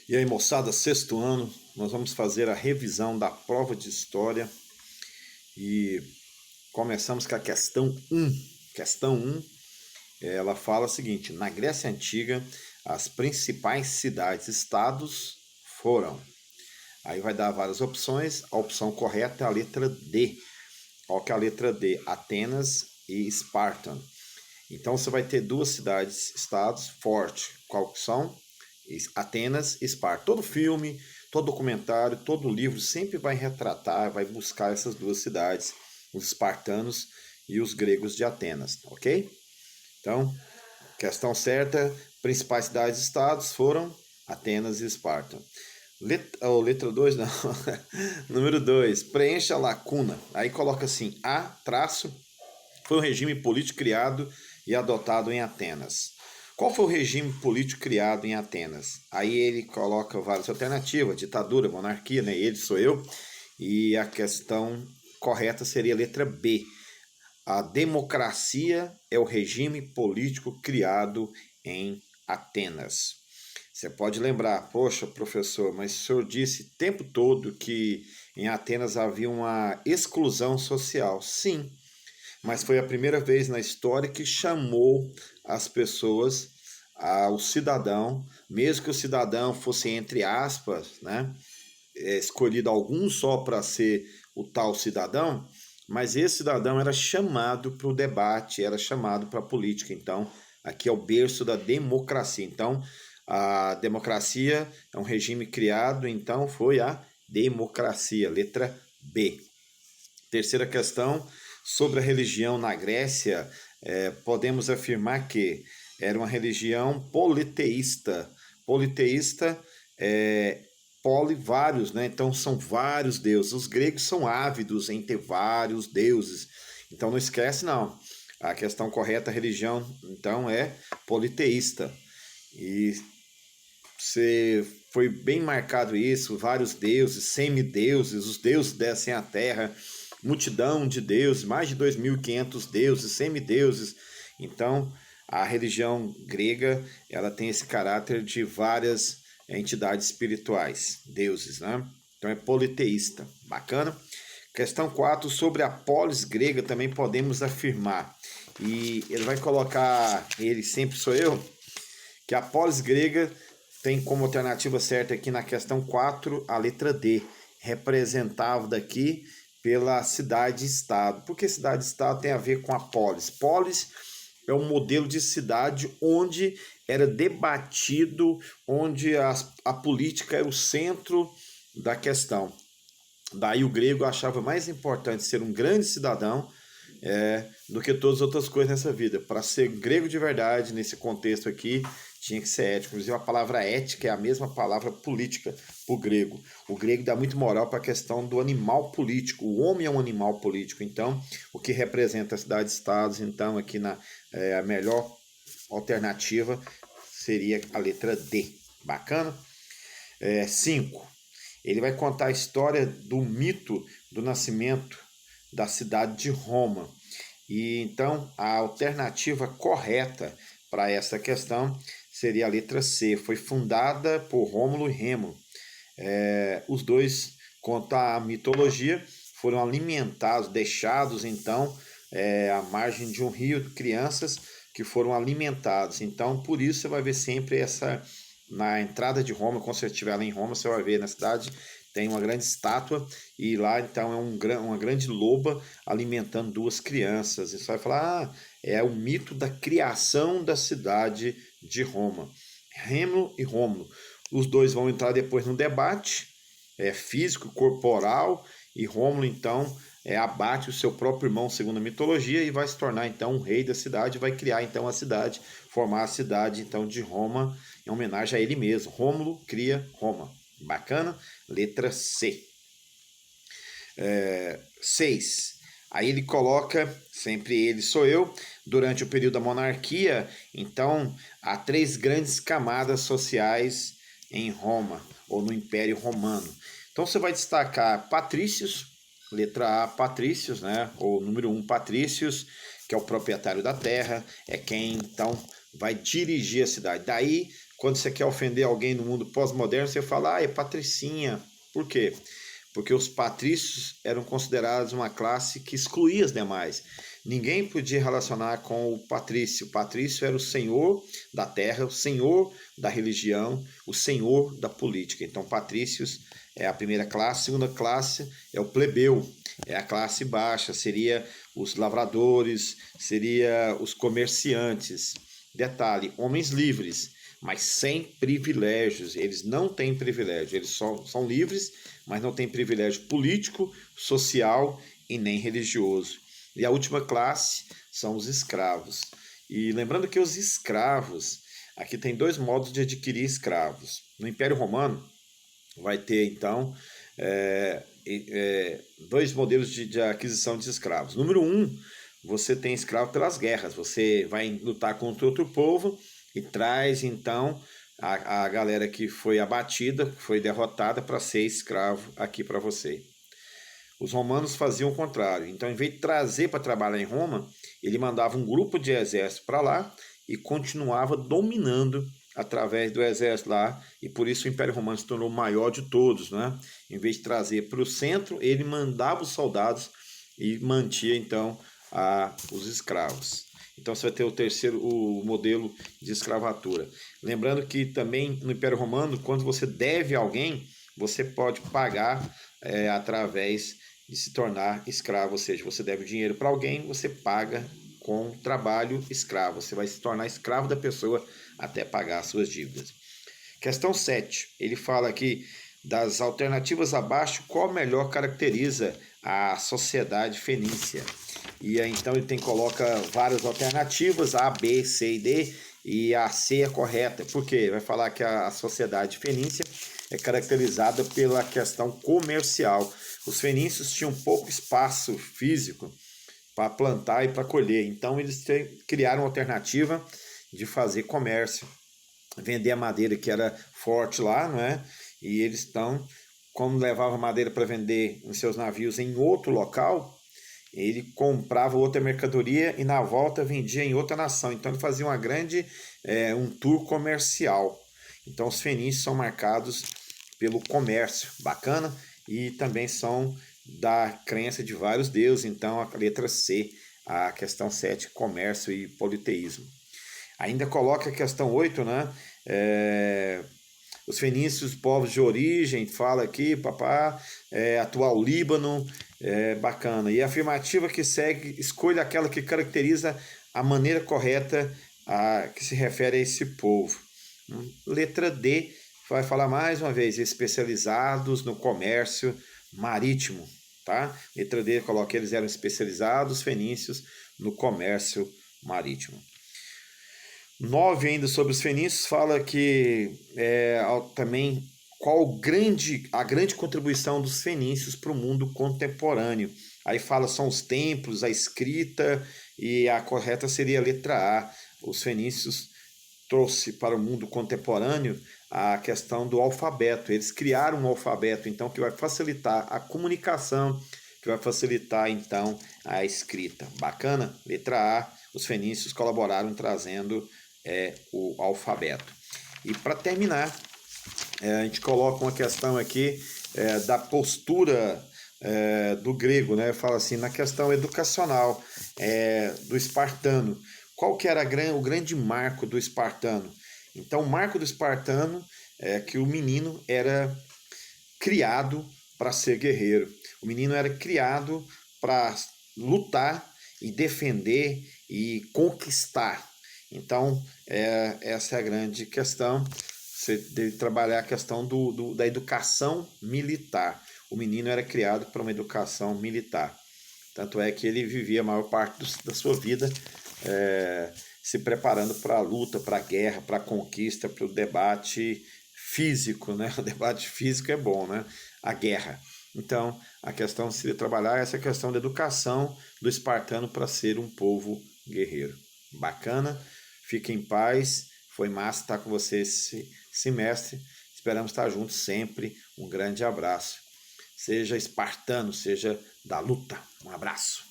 E aí, moçada, sexto ano, nós vamos fazer a revisão da prova de história e começamos com a questão 1. Questão 1, ela fala o seguinte: na Grécia Antiga, as principais cidades-estados foram. Aí vai dar várias opções, a opção correta é a letra D. Qual que é a letra D? Atenas e Esparta. Então você vai ter duas cidades-estados fortes. Qual que são? Atenas e Esparta. Todo filme, todo documentário, todo livro sempre vai retratar, vai buscar essas duas cidades, os espartanos e os gregos de Atenas, ok? Então, questão certa, principais cidades-estados foram Atenas e Esparta. Letra 2, não. Número 2, preencha a lacuna. Aí coloca assim, A, traço, foi um regime político criado e adotado em Atenas. Qual foi o regime político criado em Atenas? Aí ele coloca várias alternativas, ditadura, monarquia, né? Ele sou eu. E a questão correta seria a letra B. A democracia é o regime político criado em Atenas. Você pode lembrar, poxa, professor, mas o senhor disse o tempo todo que em Atenas havia uma exclusão social. Sim, mas foi a primeira vez na história que chamou as pessoas, o cidadão, mesmo que o cidadão fosse, entre aspas, né, escolhido algum só para ser o tal cidadão, mas esse cidadão era chamado para o debate, era chamado para a política. Então, aqui é o berço da democracia. Então, a democracia é um regime criado, então foi a democracia, letra B. Terceira questão, sobre a religião na Grécia, podemos afirmar que era uma religião politeísta. Politeísta é vários, né? Então são vários deuses. Os gregos são ávidos em ter vários deuses. Então não esquece não. A questão correta, a religião, então é politeísta. E você foi bem marcado isso, vários deuses, semideuses, os deuses descem à terra, multidão de deuses, mais de 2.500 deuses, semideuses. Então, a religião grega, ela tem esse caráter de várias entidades espirituais, deuses, né? Então é politeísta. Bacana? Questão 4, sobre a polis grega também podemos afirmar. E ele vai colocar, ele sempre sou eu, que a polis grega tem como alternativa certa aqui na questão 4 a letra D, representava daqui pela cidade-estado. Por que cidade-estado tem a ver com a polis? Polis é um modelo de cidade onde era debatido, onde a política era o centro da questão. Daí o grego achava mais importante ser um grande cidadão do que todas as outras coisas nessa vida. Para ser grego de verdade, nesse contexto aqui, tinha que ser ético. Inclusive a palavra ética é a mesma palavra política para o grego. O grego dá muito moral para a questão do animal político. O homem é um animal político. Então, o que representa as cidades-estados, então, aqui a melhor alternativa seria a letra D. Bacana? 5. Ele vai contar a história do mito do nascimento da cidade de Roma. E então a alternativa correta para essa questão seria a letra C. Foi fundada por Rômulo e Remo. Os dois, conta a mitologia, foram alimentados, deixados então à margem de um rio, crianças que foram alimentados. Então por isso você vai ver sempre essa, na entrada de Roma, quando você estiver lá em Roma, você vai ver na cidade tem uma grande estátua e lá então é uma grande loba alimentando duas crianças. E você vai falar, é o mito da criação da cidade de Roma. Remo e Rômulo. Os dois vão entrar depois no debate físico, corporal, e Rômulo então abate o seu próprio irmão segundo a mitologia e vai se tornar então o rei da cidade, vai criar então a cidade, formar a cidade então de Roma em homenagem a ele mesmo. Rômulo cria Roma. Bacana? Letra C. 6. Aí ele coloca, sempre ele sou eu, durante o período da monarquia, então há 3 grandes camadas sociais em Roma, ou no Império Romano. Então você vai destacar patrícios, letra A, patrícios, né? Ou número 1, patrícios, que é o proprietário da terra, é quem então vai dirigir a cidade. Daí quando você quer ofender alguém no mundo pós-moderno, você fala, é patricinha. Por quê? Porque os patrícios eram considerados uma classe que excluía as demais. Ninguém podia relacionar com o patrício. O patrício era o senhor da terra, o senhor da religião, o senhor da política. Então, patrícios é a primeira classe. A segunda classe é o plebeu, é a classe baixa, seria os lavradores, seria os comerciantes. Detalhe, homens livres, mas sem privilégios. Eles não têm privilégio, eles são livres, mas não têm privilégio político, social e nem religioso. E a última classe são os escravos. E lembrando que os escravos, aqui tem dois modos de adquirir escravos. No Império Romano vai ter então dois modelos de aquisição de escravos. Número um, você tem escravo pelas guerras. Você vai lutar contra outro povo e traz então a galera que foi abatida, que foi derrotada, para ser escravo aqui para você. Os romanos faziam o contrário. Então, em vez de trazer para trabalhar em Roma, ele mandava um grupo de exército para lá e continuava dominando através do exército lá. E por isso o Império Romano se tornou o maior de todos, né? Em vez de trazer para o centro, ele mandava os soldados e mantinha então os escravos. Então você vai ter o modelo de escravatura. Lembrando que também no Império Romano, quando você deve a alguém, você pode pagar através de se tornar escravo, ou seja, você deve dinheiro para alguém, você paga com trabalho escravo, você vai se tornar escravo da pessoa até pagar as suas dívidas. Questão 7, ele fala aqui das alternativas abaixo, qual melhor caracteriza a sociedade fenícia? E aí, então ele coloca várias alternativas, A, B, C e D, e a C é correta. Por quê? Vai falar que a sociedade fenícia é caracterizada pela questão comercial. Os fenícios tinham pouco espaço físico para plantar e para colher, então eles criaram uma alternativa de fazer comércio, vender a madeira que era forte lá, não é? E eles estão, como levavam madeira para vender em seus navios em outro local, ele comprava outra mercadoria e na volta vendia em outra nação. Então ele fazia um tour comercial. Então os fenícios são marcados pelo comércio, bacana, e também são da crença de vários deuses. Então a letra C, a questão 7, comércio e politeísmo. Ainda coloca a questão 8, né? Os fenícios, povos de origem, fala aqui, atual Líbano, bacana. E a afirmativa que segue, escolha aquela que caracteriza a maneira correta que se refere a esse povo. Letra D, vai falar mais uma vez, especializados no comércio marítimo, tá? Letra D, coloca, eles eram especializados, fenícios, no comércio marítimo. 9 ainda sobre os fenícios, fala que também qual a grande contribuição dos fenícios para o mundo contemporâneo. Aí fala são os templos, a escrita, e a correta seria a letra A. Os fenícios trouxe para o mundo contemporâneo a questão do alfabeto. Eles criaram um alfabeto, então, que vai facilitar a comunicação, que vai facilitar, então, a escrita. Bacana? Letra A, os fenícios colaboraram trazendo o alfabeto. E para terminar, a gente coloca uma questão aqui da postura do grego, né? Fala assim, na questão educacional do espartano. Qual que era o grande marco do espartano? Então, o marco do espartano é que o menino era criado para ser guerreiro. O menino era criado para lutar e defender e conquistar. Então, essa é a grande questão. Você deve trabalhar a questão da educação militar. O menino era criado para uma educação militar. Tanto é que ele vivia a maior parte da sua vida se preparando para a luta, para a guerra, para a conquista, para o debate físico, né? O debate físico é bom, né? A guerra. Então, a questão seria trabalhar essa questão da educação do espartano para ser um povo guerreiro. Bacana? Fique em paz. Foi massa estar com você esse semestre. Esperamos estar juntos sempre. Um grande abraço. Seja espartano, seja da luta. Um abraço.